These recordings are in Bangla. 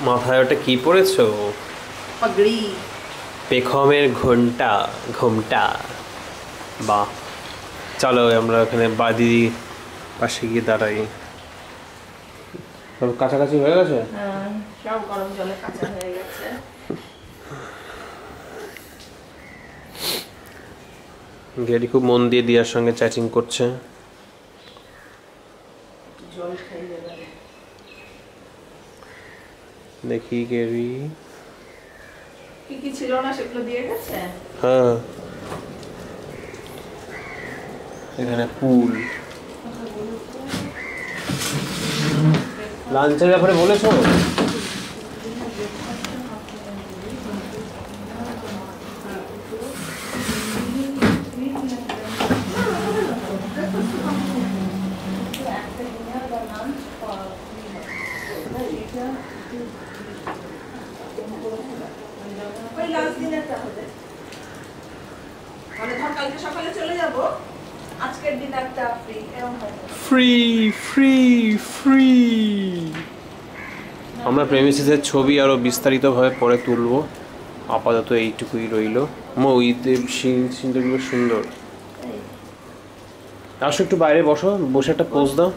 মাথায় ওটা কি পরেছো? পাগড়ি। পেখমের ঘোমটা। বাহ, চলো আমরা ওখানে বাদি পাশে গিয়ে দাঁড়াই। সব কাছাকাছি হয়ে গেছে। সব গরম জলে কাঁচা হয়ে গেছে। গেরি খুব মন দিয়ে দিয়ার সঙ্গে চ্যাটিং করছে। জল খাই যাবে। দেখি গেরি কি কি ছিল না সেগুলো দিয়ে গেছে। হ্যাঁ, এখানে পুল। লাঞ্চের ব্যাপারে বলেছো? ওই লাস্ট দিনেরটা হবে। মানে ধর কালকে সকালে চলে যাব, আজকের ডিনারটা ফ্রি এরকম হয়। Free free free. আমরা প্রেমিসিসের ছবি আরো বিস্তারিতভাবে পরে তুলবো, আপাতত এইটুকুই রইল। ঈদের সিনগুলো সুন্দর। আসো একটু বাইরে বসো, বসে একটা পোজ দাও,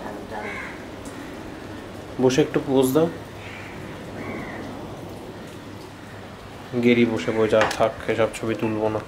বসে একটু পোজ দাও। গেরি বসে বই, যা থাক, এসব ছবি তুলবো না।